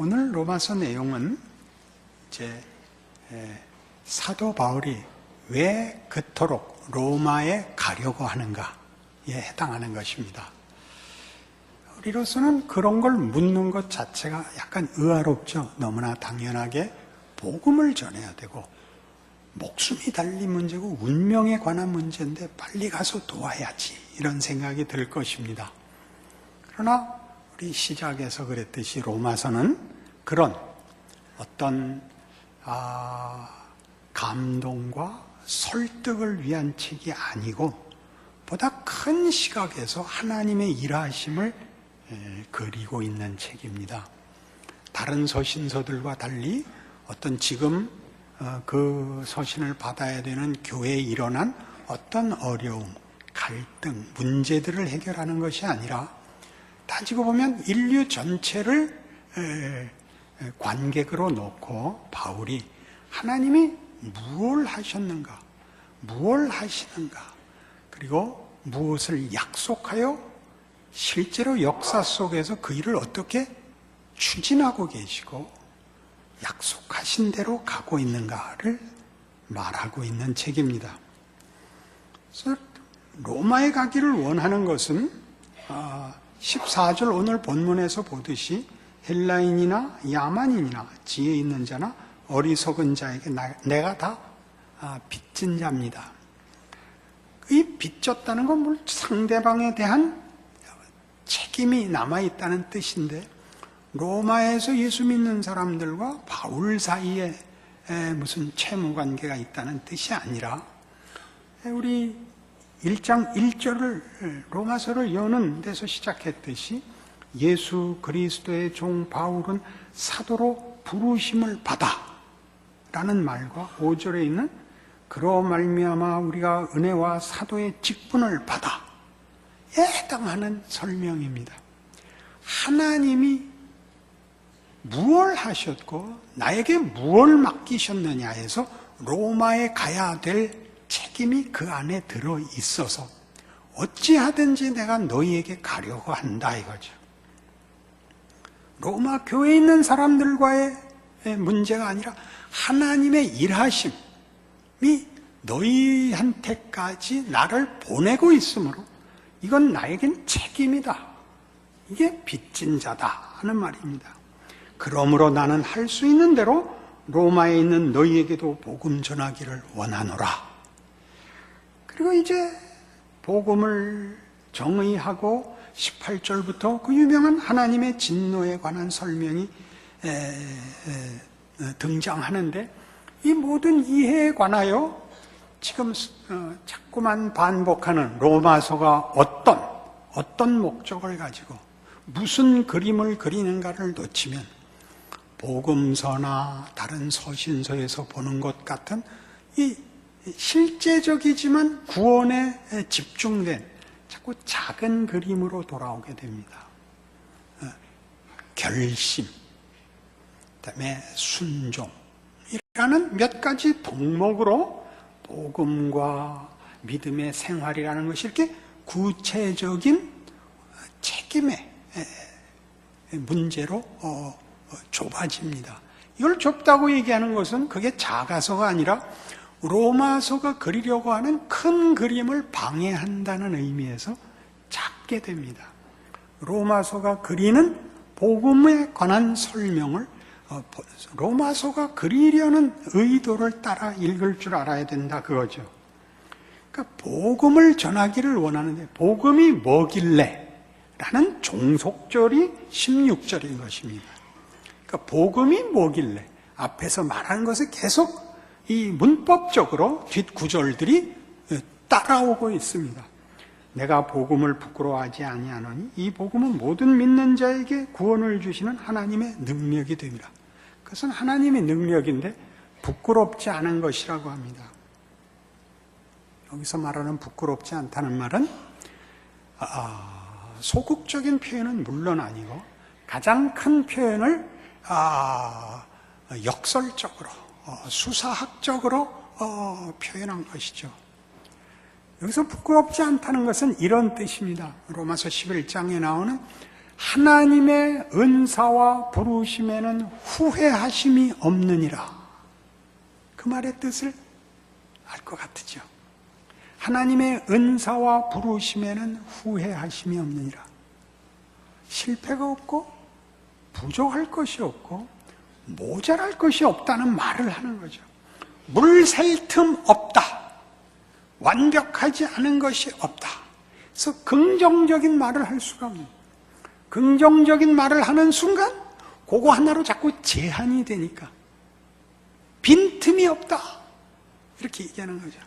오늘 로마서 내용은 사도 바울이 왜 그토록 로마에 가려고 하는가에 해당하는 것입니다. 우리로서는 그런 걸 묻는 것 자체가 약간 의아롭죠. 너무나 당연하게 복음을 전해야 되고 목숨이 달린 문제고 운명에 관한 문제인데 빨리 가서 도와야지, 이런 생각이 들 것입니다. 그러나 우리 시작에서 그랬듯이 로마서는 그런 어떤 감동과 설득을 위한 책이 아니고 보다 큰 시각에서 하나님의 일하심을 그리고 있는 책입니다. 다른 서신서들과 달리 어떤 지금 그 서신을 받아야 되는 교회에 일어난 어떤 어려움, 갈등, 문제들을 해결하는 것이 아니라 따지고 보면 인류 전체를 관객으로 놓고 바울이 하나님이 무엇을 하셨는가, 무엇을 하시는가, 그리고 무엇을 약속하여 실제로 역사 속에서 그 일을 어떻게 추진하고 계시고 약속하신 대로 가고 있는가를 말하고 있는 책입니다. 그래서 로마에 가기를 원하는 것은 14절 오늘 본문에서 보듯이 헬라인이나 야만인이나 지혜 있는 자나 어리석은 자에게 내가 다 빚진 자입니다. 이 빚졌다는 건 물론 상대방에 대한 책임이 남아있다는 뜻인데, 로마에서 예수 믿는 사람들과 바울 사이에 무슨 채무관계가 있다는 뜻이 아니라, 우리 1장 1절을 로마서를 여는 데서 시작했듯이 예수 그리스도의 종 바울은 사도로 부르심을 받아 라는 말과 5절에 있는 그로 말미암아 우리가 은혜와 사도의 직분을 받아 에 해당하는 설명입니다. 하나님이 무엇을 하셨고 나에게 무엇을 맡기셨느냐에서 로마에 가야 될 책임이 그 안에 들어 있어서 어찌하든지 내가 너희에게 가려고 한다 이거죠. 로마 교회에 있는 사람들과의 문제가 아니라 하나님의 일하심이 너희한테까지 나를 보내고 있으므로 이건 나에겐 책임이다. 이게 빚진 자다 하는 말입니다. 그러므로 나는 할 수 있는 대로 로마에 있는 너희에게도 복음 전하기를 원하노라. 그리고 이제 복음을 정의하고 18절부터 그 유명한 하나님의 진노에 관한 설명이 등장하는데, 이 모든 이해에 관하여 지금 자꾸만 반복하는 로마서가 어떤 목적을 가지고 무슨 그림을 그리는가를 놓치면 복음서나 다른 서신서에서 보는 것 같은 이 실제적이지만 구원에 집중된 자꾸 작은 그림으로 돌아오게 됩니다. 결심, 그다음에 순종이라는 몇 가지 덕목으로 복음과 믿음의 생활이라는 것이 이렇게 구체적인 책임의 문제로 좁아집니다. 이걸 좁다고 얘기하는 것은 그게 작아서가 아니라 로마서가 그리려고 하는 큰 그림을 방해한다는 의미에서 작게 됩니다. 로마서가 그리는 복음에 관한 설명을 로마서가 그리려는 의도를 따라 읽을 줄 알아야 된다 그거죠. 그러니까 복음을 전하기를 원하는데 복음이 뭐길래? 라는 종속절이 16절인 것입니다. 그러니까 복음이 뭐길래? 앞에서 말하는 것을 계속 이 문법적으로 뒷구절들이 따라오고 있습니다. 내가 복음을 부끄러워하지 아니하노니 이 복음은 모든 믿는 자에게 구원을 주시는 하나님의 능력이 됩니다. 그것은 하나님의 능력인데 부끄럽지 않은 것이라고 합니다. 여기서 말하는 부끄럽지 않다는 말은 소극적인 표현은 물론 아니고 가장 큰 표현을 역설적으로 수사학적으로 표현한 것이죠. 여기서 부끄럽지 않다는 것은 이런 뜻입니다. 로마서 11장에 나오는 하나님의 은사와 부르심에는 후회하심이 없느니라. 그 말의 뜻을 알 것 같으죠. 하나님의 은사와 부르심에는 후회하심이 없느니라. 실패가 없고 부족할 것이 없고 모자랄 것이 없다는 말을 하는 거죠. 물 셀 틈 없다. 완벽하지 않은 것이 없다. 그래서 긍정적인 말을 할 수가 없는 거예요. 긍정적인 말을 하는 순간 그거 하나로 자꾸 제한이 되니까 빈틈이 없다. 이렇게 얘기하는 거죠.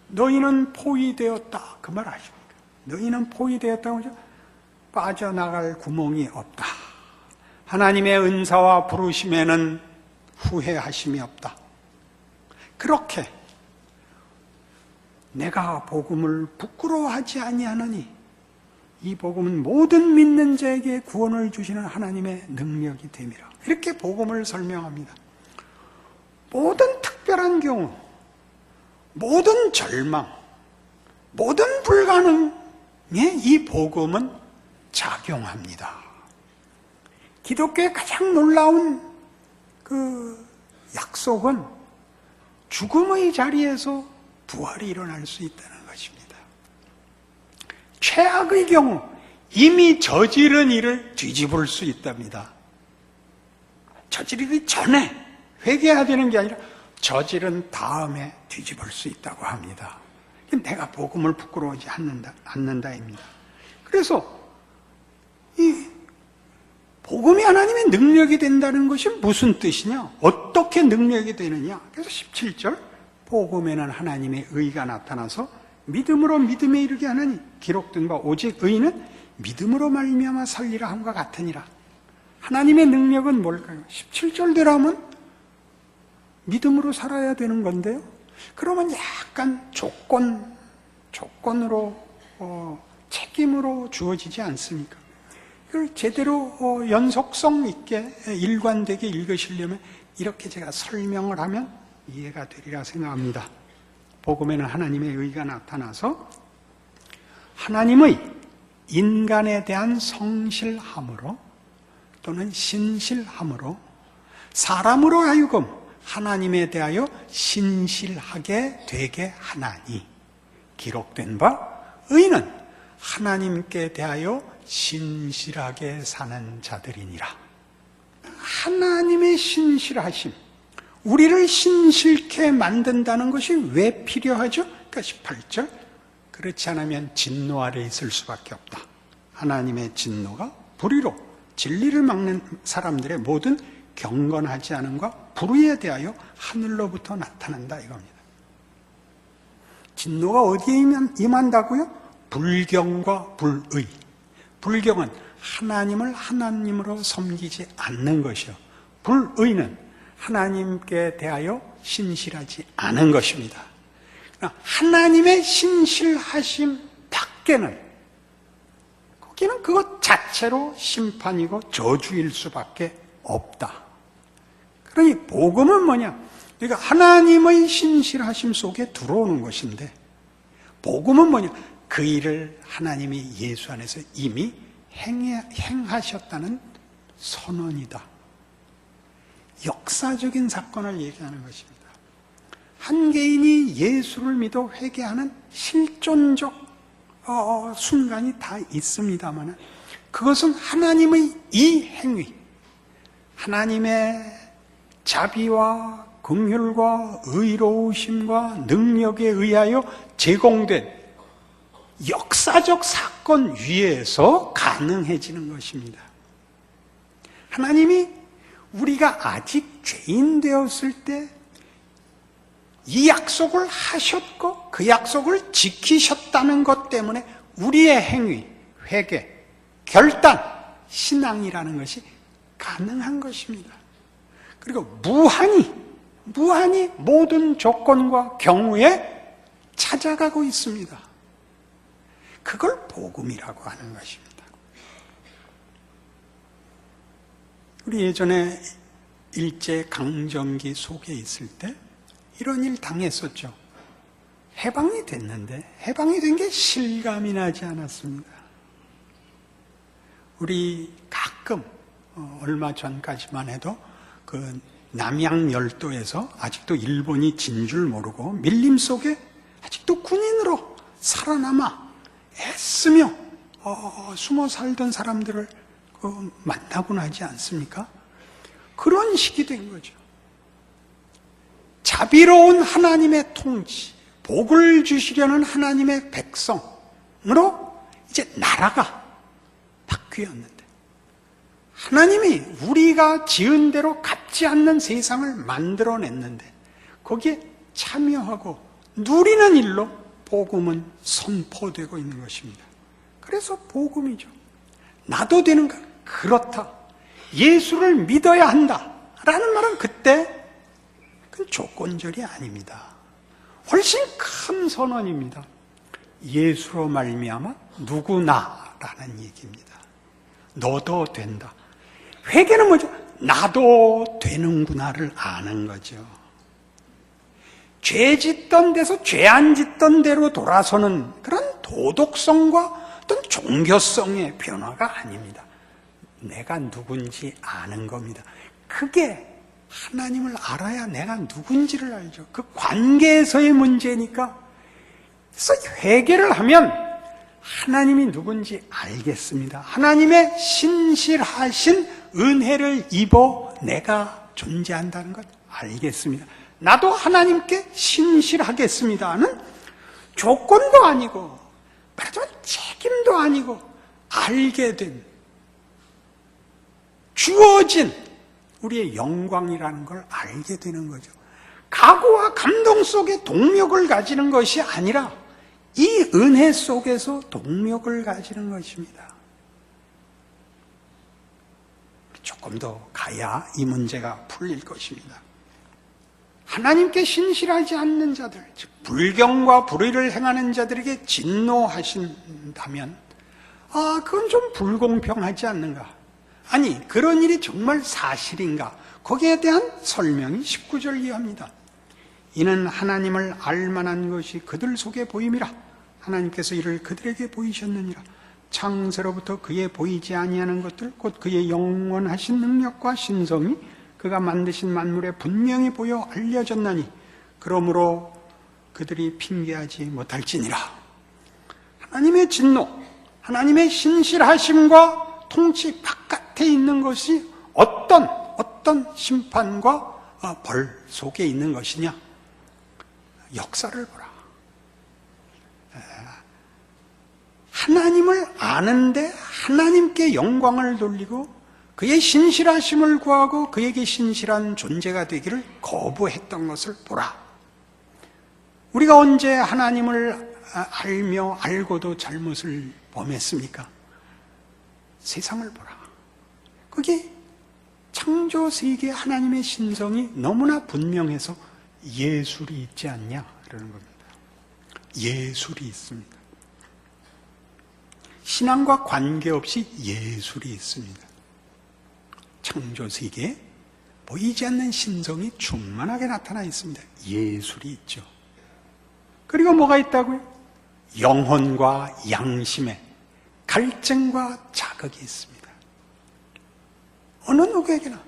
너희는 포위되었다. 그 말 아십니까? 너희는 포위되었다고 하죠. 빠져나갈 구멍이 없다. 하나님의 은사와 부르심에는 후회하심이 없다. 그렇게 내가 복음을 부끄러워하지 아니하노니 이 복음은 모든 믿는 자에게 구원을 주시는 하나님의 능력이 됨이라. 이렇게 복음을 설명합니다. 모든 특별한 경우, 모든 절망, 모든 불가능에 이 복음은 작용합니다. 기독교의 가장 놀라운 그 약속은 죽음의 자리에서 부활이 일어날 수 있다는 것입니다. 최악의 경우 이미 저지른 일을 뒤집을 수 있답니다. 저지르기 전에 회개해야 되는 게 아니라 저지른 다음에 뒤집을 수 있다고 합니다. 내가 복음을 부끄러워하지 않는다입니다. 그래서 이 복음이 하나님의 능력이 된다는 것이 무슨 뜻이냐? 어떻게 능력이 되느냐? 그래서 17절 복음에는 하나님의 의가 나타나서 믿음으로 믿음에 이르게 하느니 기록된 바 오직 의는 믿음으로 말미암아 살리라 함과 같으니라. 하나님의 능력은 뭘까요? 17절대로 하면 믿음으로 살아야 되는 건데요. 그러면 약간 조건으로 책임으로 주어지지 않습니까? 이걸 제대로 연속성 있게 일관되게 읽으시려면 이렇게 제가 설명을 하면 이해가 되리라 생각합니다. 복음에는 하나님의 의가 나타나서 하나님의 인간에 대한 성실함으로 또는 신실함으로 사람으로 하여금 하나님에 대하여 신실하게 되게 하나니 기록된 바 의는 하나님께 대하여 신실하게 사는 자들이니라. 하나님의 신실하심, 우리를 신실케 만든다는 것이 왜 필요하죠? 그러니까 18절 그렇지 않으면 진노 아래 있을 수밖에 없다. 하나님의 진노가 불의로 진리를 막는 사람들의 모든 경건하지 않음과 불의에 대하여 하늘로부터 나타난다 이겁니다. 진노가 어디에 임한다고요? 불경과 불의. 불경은 하나님을 하나님으로 섬기지 않는 것이요. 불의는 하나님께 대하여 신실하지 않은 것입니다. 하나님의 신실하심 밖에는 거기는 그것 자체로 심판이고 저주일 수밖에 없다. 그러니 복음은 뭐냐? 그러니까 하나님의 신실하심 속에 들어오는 것인데 복음은 뭐냐? 그 일을 하나님이 예수 안에서 이미 행하셨다는 선언이다. 역사적인 사건을 얘기하는 것입니다. 한 개인이 예수를 믿어 회개하는 실존적 순간이 다 있습니다만 그것은 하나님의 이 행위, 하나님의 자비와 긍휼과 의로우심과 능력에 의하여 제공된 역사적 사건 위에서 가능해지는 것입니다. 하나님이 우리가 아직 죄인 되었을 때 이 약속을 하셨고 그 약속을 지키셨다는 것 때문에 우리의 행위, 회개, 결단, 신앙이라는 것이 가능한 것입니다. 그리고 무한히 모든 조건과 경우에 찾아가고 있습니다. 그걸 복음이라고 하는 것입니다. 우리 예전에 일제강점기 속에 있을 때 이런 일 당했었죠. 해방이 됐는데 해방이 된 게 실감이 나지 않았습니다. 우리 가끔 얼마 전까지만 해도 그 남양열도에서 아직도 일본이 진 줄 모르고 밀림 속에 아직도 군인으로 살아남아 애쓰며 숨어 살던 사람들을 만나곤 하지 않습니까? 그런 식이 된 거죠. 자비로운 하나님의 통치, 복을 주시려는 하나님의 백성으로 이제 나라가 바뀌었는데, 하나님이 우리가 지은 대로 갚지 않는 세상을 만들어냈는데 거기에 참여하고 누리는 일로 복음은 선포되고 있는 것입니다. 그래서 복음이죠. 나도 되는가? 그렇다. 예수를 믿어야 한다 라는 말은 그때 그 조건절이 아닙니다. 훨씬 큰 선언입니다. 예수로 말미암아 누구나라는 얘기입니다. 너도 된다. 회개는 뭐죠? 나도 되는구나를 아는 거죠. 죄 짓던 데서 죄 안 짓던 대로 돌아서는 그런 도덕성과 어떤 종교성의 변화가 아닙니다. 내가 누군지 아는 겁니다. 그게 하나님을 알아야 내가 누군지를 알죠. 그 관계에서의 문제니까. 그래서 회개를 하면 하나님이 누군지 알겠습니다. 하나님의 신실하신 은혜를 입어 내가 존재한다는 것 알겠습니다. 나도 하나님께 신실하겠습니다는 조건도 아니고 말하자면 책임도 아니고 알게 된, 주어진 우리의 영광이라는 걸 알게 되는 거죠. 각오와 감동 속에 동력을 가지는 것이 아니라 이 은혜 속에서 동력을 가지는 것입니다. 조금 더 가야 이 문제가 풀릴 것입니다. 하나님께 신실하지 않는 자들, 즉 불경과 불의를 행하는 자들에게 진노하신다면 그건 좀 불공평하지 않는가? 아니, 그런 일이 정말 사실인가? 거기에 대한 설명이 19절 이하입니다. 이는 하나님을 알만한 것이 그들 속에 보임이라. 하나님께서 이를 그들에게 보이셨느니라. 창세로부터 그의 보이지 아니하는 것들, 곧 그의 영원하신 능력과 신성이 그가 만드신 만물에 분명히 보여 알려졌나니 그러므로 그들이 핑계하지 못할지니라. 하나님의 진노, 하나님의 신실하심과 통치 바깥에 있는 것이 어떤 심판과 벌 속에 있는 것이냐? 역사를 보라. 하나님을 아는데 하나님께 영광을 돌리고 그의 신실하심을 구하고 그에게 신실한 존재가 되기를 거부했던 것을 보라. 우리가 언제 하나님을 알며 알고도 잘못을 범했습니까? 세상을 보라. 거기 창조 세계에 하나님의 신성이 너무나 분명해서 예술이 있지 않냐? 그러는 겁니다. 예술이 있습니다. 신앙과 관계없이 예술이 있습니다. 창조 세계에 보이지 않는 신성이 충만하게 나타나 있습니다. 예술이 있죠. 그리고 뭐가 있다고요? 영혼과 양심의 갈증과 자극이 있습니다. 어느 누구에게나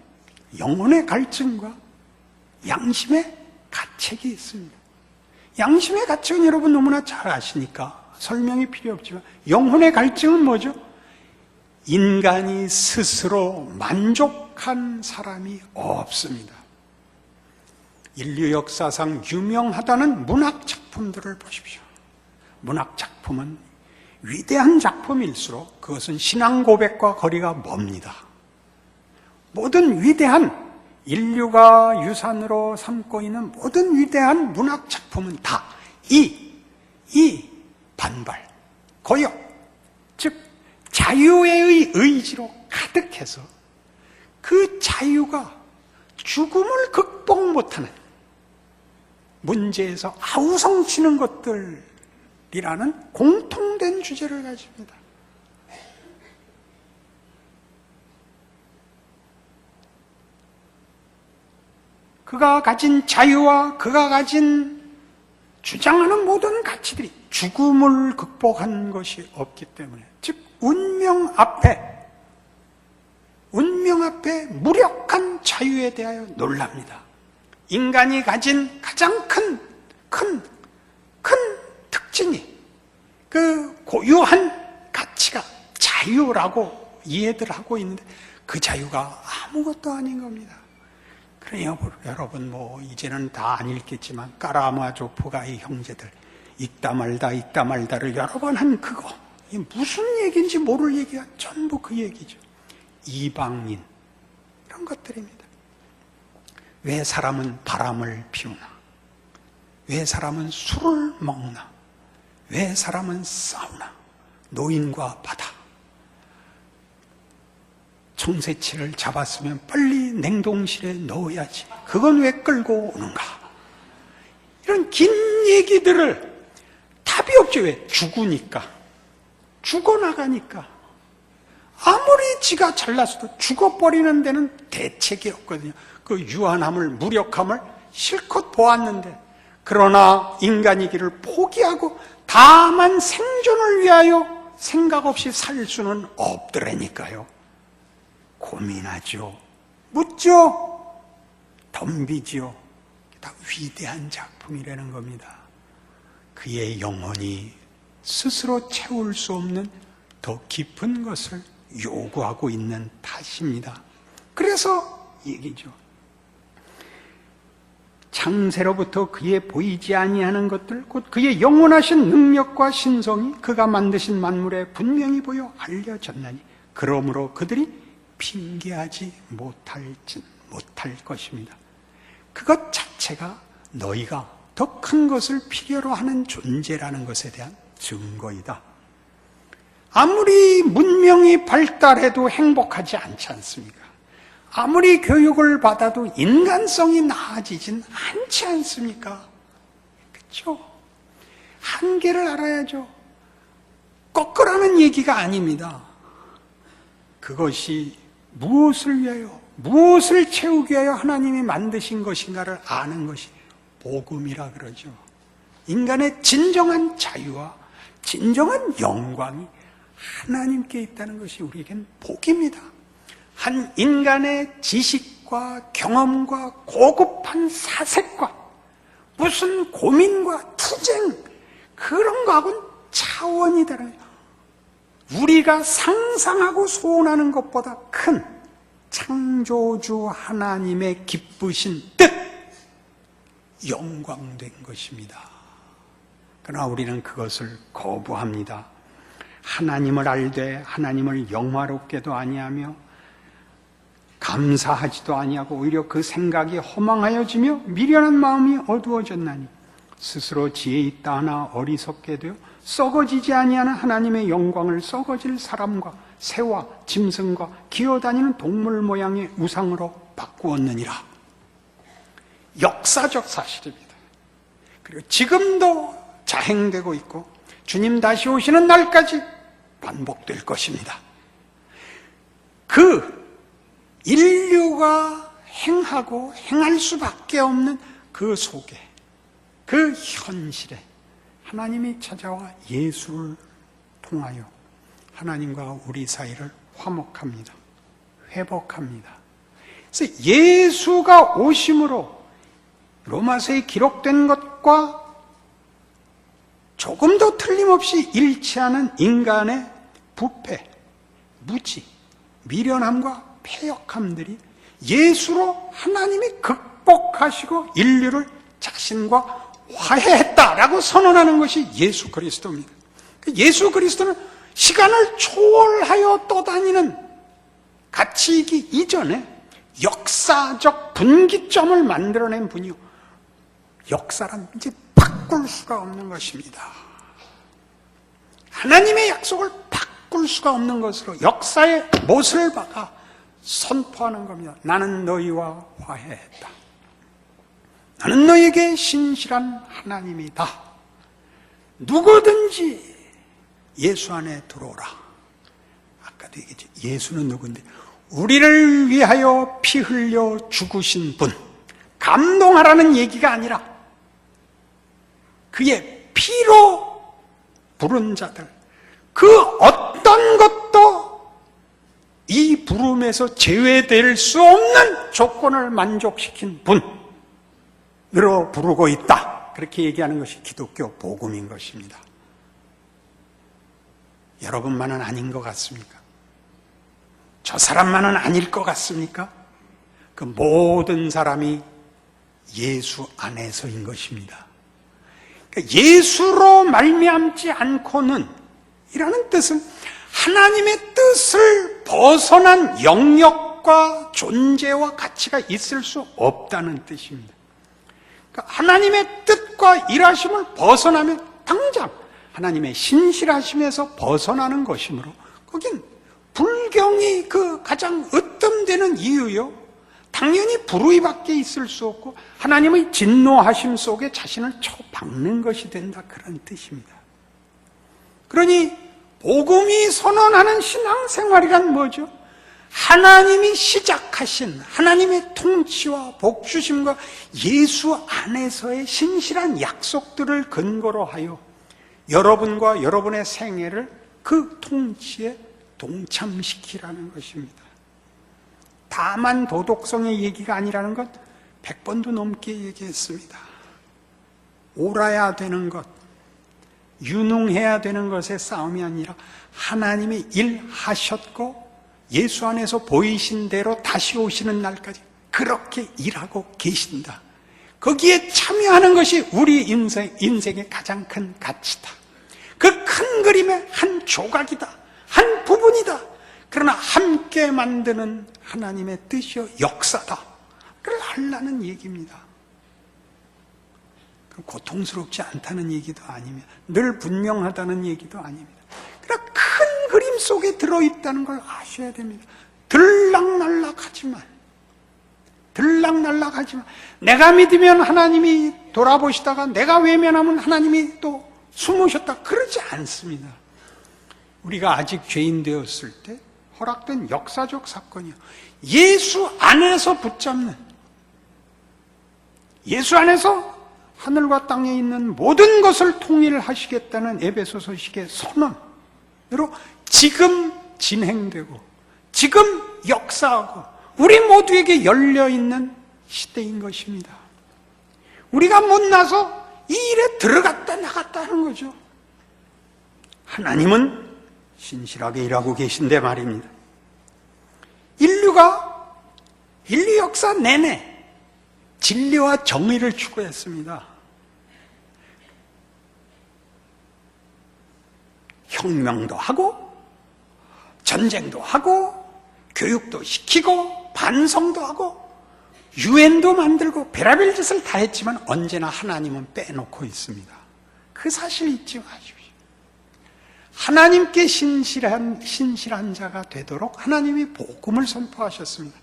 영혼의 갈증과 양심의 가책이 있습니다. 양심의 가책은 여러분 너무나 잘 아시니까 설명이 필요 없지만, 영혼의 갈증은 뭐죠? 인간이 스스로 만족한 사람이 없습니다. 인류 역사상 유명하다는 문학 작품들을 보십시오. 문학 작품은 위대한 작품일수록 그것은 신앙 고백과 거리가 멉니다. 모든 위대한, 인류가 유산으로 삼고 있는 모든 위대한 문학 작품은 다 이 반발, 고역, 즉 자유의 의지로 가득해서 그 자유가 죽음을 극복 못하는 문제에서 아우성치는 것들이라는 공통된 주제를 가집니다. 그가 가진 자유와 그가 가진 주장하는 모든 가치들이 죽음을 극복한 것이 없기 때문에, 즉 운명 앞에 운명 앞에 무력한 자유에 대하여 놀랍니다. 인간이 가진 가장 큰 특징이 그 고유한 가치가 자유라고 이해들 하고 있는데 그 자유가 아무것도 아닌 겁니다. 그러니 여러분 이제는 다 안 읽겠지만 까라마조프가의 형제들 읽다 말다를 여러 번 한 그거 이게 무슨 얘기인지 모를 얘기가 전부 그 얘기죠. 이방인 이런 것들입니다. 왜 사람은 바람을 피우나? 왜 사람은 술을 먹나? 왜 사람은 싸우나? 노인과 바다. 청새치를 잡았으면 빨리 냉동실에 넣어야지. 그건 왜 끌고 오는가? 이런 긴 얘기들을 답이 없죠. 왜? 죽으니까. 죽어나가니까. 아무리 지가 잘났어도 죽어버리는 데는 대책이 없거든요. 그 유한함을, 무력함을 실컷 보았는데, 그러나 인간이기를 포기하고 다만 생존을 위하여 생각 없이 살 수는 없더라니까요. 고민하죠. 묻죠. 덤비죠. 다 위대한 작품이라는 겁니다. 그의 영혼이 스스로 채울 수 없는 더 깊은 것을 요구하고 있는 탓입니다. 그래서 얘기죠. 창세로부터 그의 보이지 아니하는 것들, 곧 그의 영원하신 능력과 신성이 그가 만드신 만물에 분명히 보여 알려졌나니 그러므로 그들이 핑계하지 못할 것입니다. 그것 자체가 너희가 더 큰 것을 필요로 하는 존재라는 것에 대한 증거이다. 아무리 문명이 발달해도 행복하지 않지 않습니까? 아무리 교육을 받아도 인간성이 나아지진 않지 않습니까? 그렇죠? 한계를 알아야죠. 꺾으라는 얘기가 아닙니다. 그것이 무엇을 위하여, 무엇을 채우기 위하여 하나님이 만드신 것인가를 아는 것이 복음이라 그러죠. 인간의 진정한 자유와 진정한 영광이 하나님께 있다는 것이 우리에겐 복입니다. 한 인간의 지식과 경험과 고급한 사색과 무슨 고민과 투쟁 그런 거하고는 차원이 다른 우리가 상상하고 소원하는 것보다 큰 창조주 하나님의 기쁘신 뜻 영광된 것입니다. 그러나 우리는 그것을 거부합니다. 하나님을 알되 하나님을 영화롭게도 아니하며 감사하지도 아니하고 오히려 그 생각이 허망하여지며 미련한 마음이 어두워졌나니 스스로 지혜 있다 하나 어리석게 되어 썩어지지 아니하는 하나님의 영광을 썩어질 사람과 새와 짐승과 기어다니는 동물 모양의 우상으로 바꾸었느니라. 역사적 사실입니다. 그리고 지금도 자행되고 있고 주님 다시 오시는 날까지 반복될 것입니다. 그 인류가 행하고 행할 수밖에 없는 그 속에, 그 현실에 하나님이 찾아와 예수를 통하여 하나님과 우리 사이를 화목합니다. 회복합니다. 그래서 예수가 오심으로 로마서에 기록된 것과 조금도 틀림없이 일치하는 인간의 부패, 무지, 미련함과 패역함들이 예수로 하나님이 극복하시고 인류를 자신과 화해했다라고 선언하는 것이 예수 그리스도입니다. 예수 그리스도는 시간을 초월하여 떠다니는 가치이기 이전에 역사적 분기점을 만들어낸 분이요. 역사란 이제 바꿀 수가 없는 것입니다. 하나님의 약속을 바꿀 수가 없는 것으로 역사의 못을 박아 선포하는 겁니다. 나는 너희와 화해했다. 나는 너에게 신실한 하나님이다. 누구든지 예수 안에 들어오라. 아까도 얘기했죠. 예수는 누군데? 우리를 위하여 피 흘려 죽으신 분. 감동하라는 얘기가 아니라 그의 피로 부른 자들, 그 어떤 것도 이 부름에 중에서 제외될 수 없는 조건을 만족시킨 분으로 부르고 있다. 그렇게 얘기하는 것이 기독교 복음인 것입니다. 여러분만은 아닌 것 같습니까? 저 사람만은 아닐 것 같습니까? 그 모든 사람이 예수 안에서인 것입니다. 그러니까 예수로 말미암지 않고는, 이라는 뜻은 하나님의 뜻을 벗어난 영역과 존재와 가치가 있을 수 없다는 뜻입니다. 그러니까 하나님의 뜻과 일하심을 벗어나면 당장 하나님의 신실하심에서 벗어나는 것이므로, 거긴 불경이 그 가장 으뜸되는 이유요, 당연히 불의밖에 있을 수 없고 하나님의 진노하심 속에 자신을 쳐박는 것이 된다, 그런 뜻입니다. 그러니 복음이 선언하는 신앙생활이란 뭐죠? 하나님이 시작하신 하나님의 통치와 복주심과 예수 안에서의 신실한 약속들을 근거로 하여 여러분과 여러분의 생애를 그 통치에 동참시키라는 것입니다. 다만 도덕성의 얘기가 아니라는 것 100번도 넘게 얘기했습니다. 옳아야 되는 것, 유능해야 되는 것의 싸움이 아니라 하나님이 일하셨고 예수 안에서 보이신 대로 다시 오시는 날까지 그렇게 일하고 계신다. 거기에 참여하는 것이 우리 인생의 가장 큰 가치다. 그 큰 그림의 한 조각이다. 한 부분이다. 그러나 함께 만드는 하나님의 뜻이요 역사다. 그걸 하려는 얘기입니다. 고통스럽지 않다는 얘기도 아니며 늘 분명하다는 얘기도 아닙니다. 그러나 큰 그림 속에 들어있다는 걸 아셔야 됩니다. 들락날락하지만 내가 믿으면 하나님이 돌아보시다가 내가 외면하면 하나님이 또 숨으셨다, 그러지 않습니다. 우리가 아직 죄인 되었을 때 허락된 역사적 사건이요, 예수 안에서 붙잡는, 예수 안에서 하늘과 땅에 있는 모든 것을 통일하시겠다는 에베소서식의 선언으로 지금 진행되고 지금 역사하고 우리 모두에게 열려있는 시대인 것입니다. 우리가 못나서 이 일에 들어갔다 나갔다 하는 거죠. 하나님은 신실하게 일하고 계신데 말입니다. 인류 역사 내내 진리와 정의를 추구했습니다. 혁명도 하고 전쟁도 하고 교육도 시키고 반성도 하고 유엔도 만들고 별의별 짓을 다 했지만 언제나 하나님은 빼놓고 있습니다. 그 사실 잊지 마십시오. 하나님께 신실한 자가 되도록 하나님이 복음을 선포하셨습니다.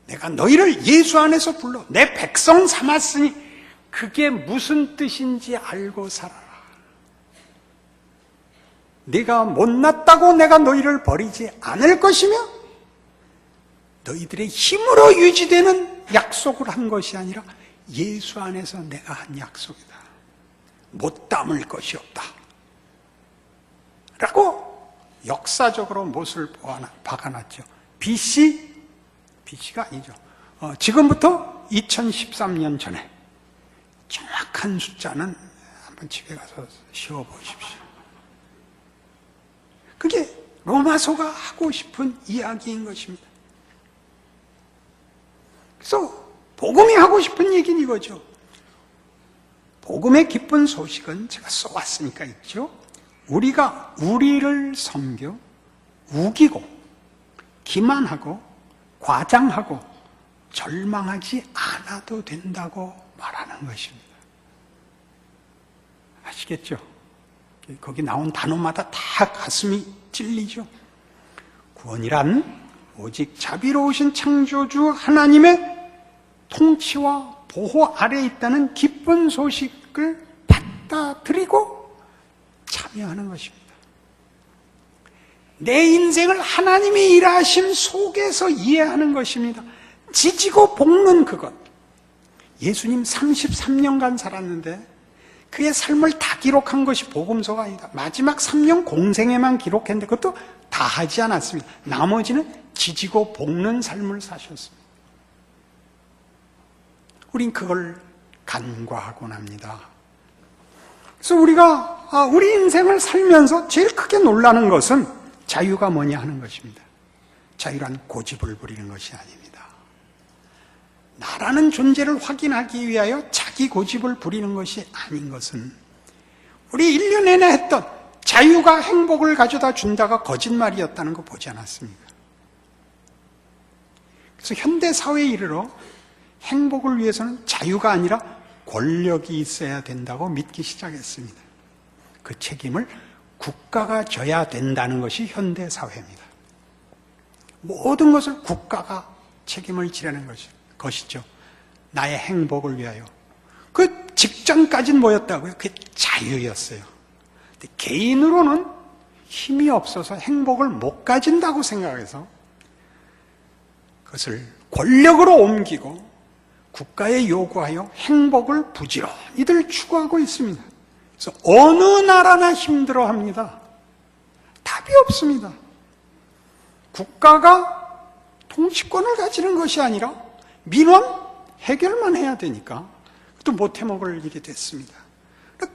내가 너희를 예수 안에서 불러 내 백성 삼았으니 그게 무슨 뜻인지 알고 살아라. 네가 못났다고 내가 너희를 버리지 않을 것이며 너희들의 힘으로 유지되는 약속을 한 것이 아니라 예수 안에서 내가 한 약속이다. 못 담을 것이 없다. 라고 역사적으로 못을 박아놨죠. BC가 아니죠. 지금부터 2013년 전에 정확한 숫자는 한번 집에 가서 쉬어보십시오. 그게 로마서가 하고 싶은 이야기인 것입니다. 그래서 복음이 하고 싶은 얘기는 이거죠. 복음의 기쁜 소식은 제가 써왔으니까 있죠. 우리가 우리를 섬겨 우기고 기만하고 과장하고 절망하지 않아도 된다고 말하는 것입니다. 아시겠죠? 거기 나온 단어마다 다 가슴이 찔리죠. 구원이란 오직 자비로우신 창조주 하나님의 통치와 보호 아래에 있다는 기쁜 소식을 받아들이고 참여하는 것입니다. 내 인생을 하나님의 일하심 속에서 이해하는 것입니다. 지지고 볶는 그것. 예수님 33년간 살았는데 그의 삶을 다 기록한 것이 복음서가 아니다. 마지막 3년 공생에만 기록했는데 그것도 다 하지 않았습니다. 나머지는 지지고 볶는 삶을 사셨습니다. 우린 그걸 간과하곤 합니다. 그래서 우리가 우리 인생을 살면서 제일 크게 놀라는 것은 자유가 뭐냐 하는 것입니다. 자유란 고집을 부리는 것이 아닙니다. 나라는 존재를 확인하기 위하여 자기 고집을 부리는 것이 아닌 것은 우리 1년 내내 했던 자유가 행복을 가져다 준다가 거짓말이었다는 거 보지 않았습니까? 그래서 현대 사회에 이르러 행복을 위해서는 자유가 아니라 권력이 있어야 된다고 믿기 시작했습니다. 그 책임을 국가가 져야 된다는 것이 현대 사회입니다. 모든 것을 국가가 책임을 지라는 것이죠. 나의 행복을 위하여. 그 직전까지는 뭐였다고요? 그게 자유였어요. 근데 개인으로는 힘이 없어서 행복을 못 가진다고 생각해서 그것을 권력으로 옮기고 국가에 요구하여 행복을 부지런히들 추구하고 있습니다. 그래서 어느 나라나 힘들어합니다. 답이 없습니다. 국가가 통치권을 가지는 것이 아니라 민원 해결만 해야 되니까 또 못해먹을 일이 됐습니다.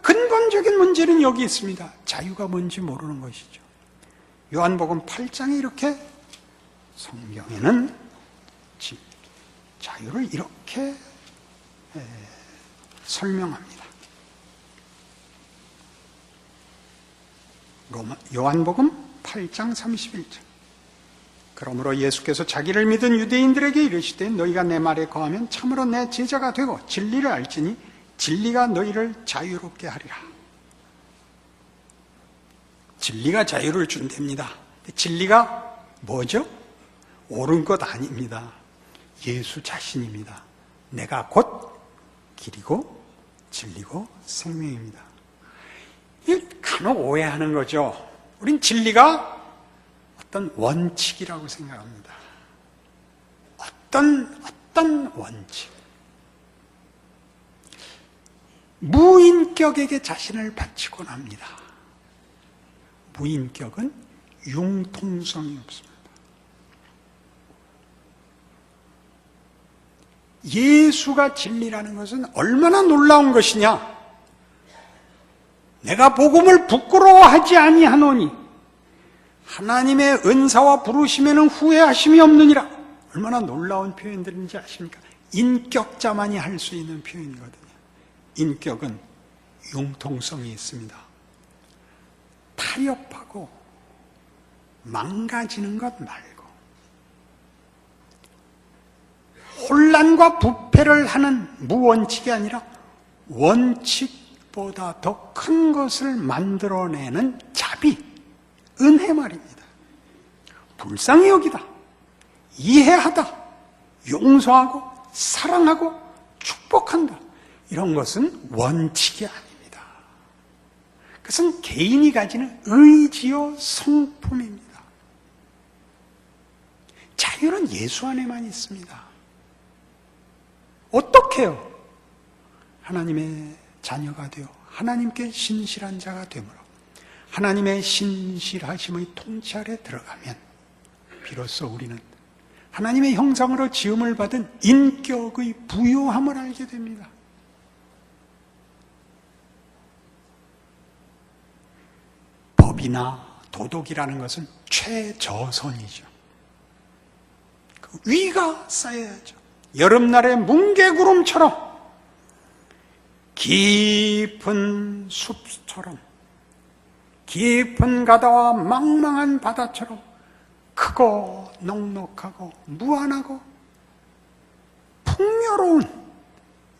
근본적인 문제는 여기 있습니다. 자유가 뭔지 모르는 것이죠. 요한복음 8장에 이렇게 성경에는 자유를 이렇게 설명합니다. 요한복음 8장 31절. 그러므로 예수께서 자기를 믿은 유대인들에게 이르시되 너희가 내 말에 거하면 참으로 내 제자가 되고 진리를 알지니 진리가 너희를 자유롭게 하리라. 진리가 자유를 준답니다. 진리가 뭐죠? 옳은 것 아닙니다. 예수 자신입니다. 내가 곧 길이고 진리고 생명입니다. 이 간혹 오해하는 거죠. 우린 진리가 어떤 원칙이라고 생각합니다. 어떤 원칙. 무인격에게 자신을 바치곤 합니다. 무인격은 융통성이 없습니다. 예수가 진리라는 것은 얼마나 놀라운 것이냐. 내가 복음을 부끄러워하지 아니하노니 하나님의 은사와 부르심에는 후회하심이 없느니라. 얼마나 놀라운 표현들인지 아십니까? 인격자만이 할 수 있는 표현이거든요. 인격은 융통성이 있습니다. 타협하고 망가지는 것 말고 혼란과 부패를 하는 무원칙이 아니라 원칙보다 더 큰 것을 만들어내는 자비, 은혜 말입니다. 불쌍히 여기다, 이해하다, 용서하고 사랑하고 축복한다. 이런 것은 원칙이 아닙니다. 그것은 개인이 가지는 의지요 성품입니다. 자유는 예수 안에만 있습니다. 어떻게 해요? 하나님의 자녀가 되어 하나님께 신실한 자가 되므로 하나님의 신실하심의 통치 아래 들어가면 비로소 우리는 하나님의 형상으로 지음을 받은 인격의 부요함을 알게 됩니다. 법이나 도덕이라는 것은 최저선이죠. 그 위가 쌓여야죠. 여름날의 뭉게구름처럼 깊은 숲처럼 깊은 가다와 망망한 바다처럼 크고 넉넉하고 무한하고 풍요로운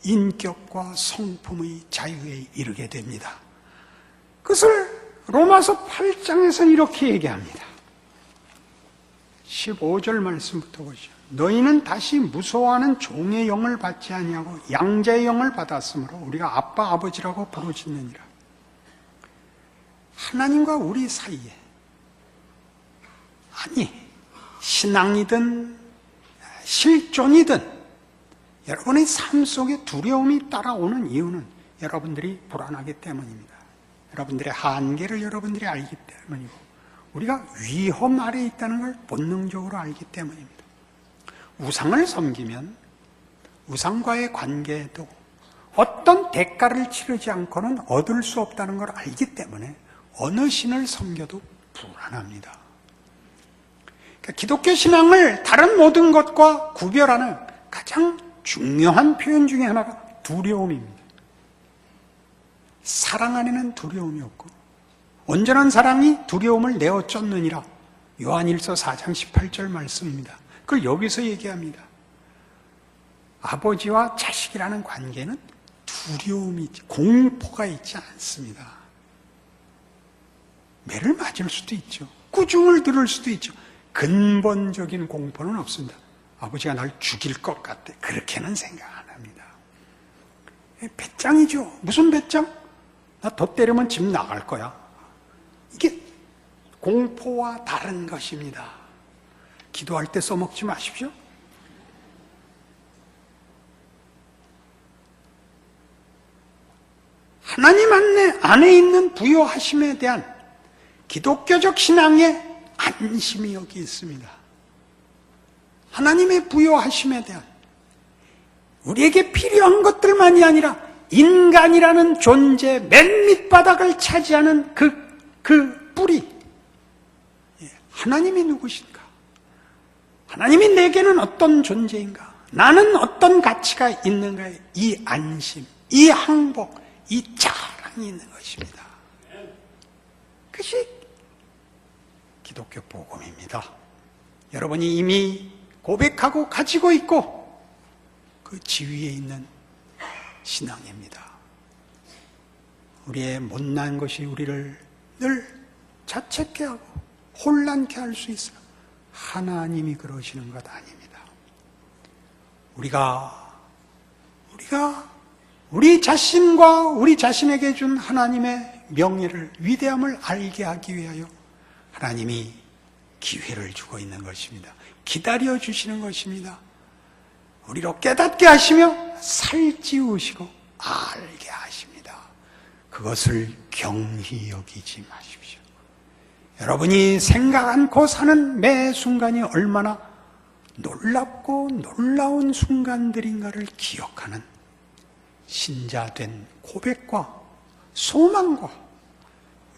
인격과 성품의 자유에 이르게 됩니다. 그것을 로마서 8장에서는 이렇게 얘기합니다. 15절 말씀부터 보시죠. 너희는 다시 무서워하는 종의 영을 받지 아니하고 양자의 영을 받았으므로 우리가 아빠 아버지라고 부르짖느니라. 하나님과 우리 사이에, 아니 신앙이든 실존이든 여러분의 삶 속에 두려움이 따라오는 이유는 여러분들이 불안하기 때문입니다. 여러분들의 한계를 여러분들이 알기 때문이고 우리가 위험 아래에 있다는 걸 본능적으로 알기 때문입니다. 우상을 섬기면 우상과의 관계에도 어떤 대가를 치르지 않고는 얻을 수 없다는 걸 알기 때문에 어느 신을 섬겨도 불안합니다. 그러니까 기독교 신앙을 다른 모든 것과 구별하는 가장 중요한 표현 중에 하나가 두려움입니다. 사랑 안에는 두려움이 없고 온전한 사랑이 두려움을 내어 쫓느니라. 요한일서 4장 18절 말씀입니다. 그걸 여기서 얘기합니다. 아버지와 자식이라는 관계는 두려움이 있지, 공포가 있지 않습니다. 매를 맞을 수도 있죠. 꾸중을 들을 수도 있죠. 근본적인 공포는 없습니다. 아버지가 날 죽일 것 같아. 그렇게는 생각 안 합니다. 배짱이죠. 무슨 배짱? 나 더 때리면 집 나갈 거야. 이게 공포와 다른 것입니다. 기도할 때 써먹지 마십시오. 하나님 안에 있는 부요하심에 대한 기독교적 신앙의 안심이 여기 있습니다. 하나님의 부요하심에 대한 우리에게 필요한 것들만이 아니라 인간이라는 존재 맨 밑바닥을 차지하는 그 뿌리, 하나님이 누구신가? 하나님이 내게는 어떤 존재인가? 나는 어떤 가치가 있는가의 이 안심, 이 항복, 이 자랑이 있는 것입니다. 그것이 기독교 복음입니다. 여러분이 이미 고백하고 가지고 있고 그 지위에 있는 신앙입니다. 우리의 못난 것이 우리를 늘 자책케 하고 혼란케 할 수 있어요. 하나님이 그러시는 것 아닙니다. 우리가 우리 자신과 우리 자신에게 준 하나님의 명예를, 위대함을 알게 하기 위하여 하나님이 기회를 주고 있는 것입니다. 기다려 주시는 것입니다. 우리로 깨닫게 하시며 살찌우시고 알게 하십니다. 그것을 경히 여기지 마십시오. 여러분이 생각 않고 사는 매 순간이 얼마나 놀랍고 놀라운 순간들인가를 기억하는 신자된 고백과 소망과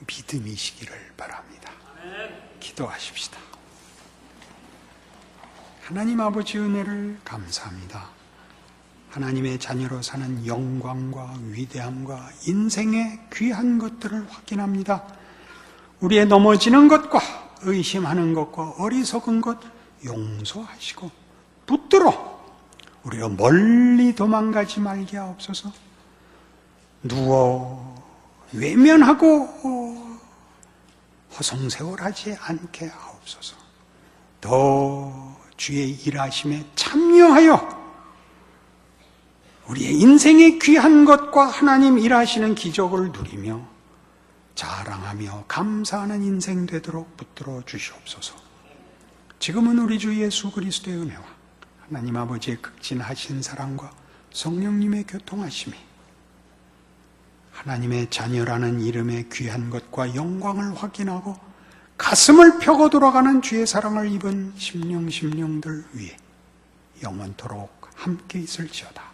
믿음이시기를 바랍니다. 기도하십시다. 하나님 아버지 은혜를 감사합니다. 하나님의 자녀로 사는 영광과 위대함과 인생의 귀한 것들을 확인합니다. 우리의 넘어지는 것과 의심하는 것과 어리석은 것 용서하시고 붙들어 우리가 멀리 도망가지 말게 하옵소서. 누워 외면하고 허송세월하지 않게 하옵소서. 더 주의 일하심에 참여하여 우리의 인생의 귀한 것과 하나님 일하시는 기적을 누리며 자랑하며 감사하는 인생 되도록 붙들어 주시옵소서. 지금은 우리 주 예수 그리스도의 은혜와 하나님 아버지의 극진하신 사랑과 성령님의 교통하심이 하나님의 자녀라는 이름의 귀한 것과 영광을 확인하고 가슴을 펴고 돌아가는 주의 사랑을 입은 심령들 위에 영원토록 함께 있을지어다.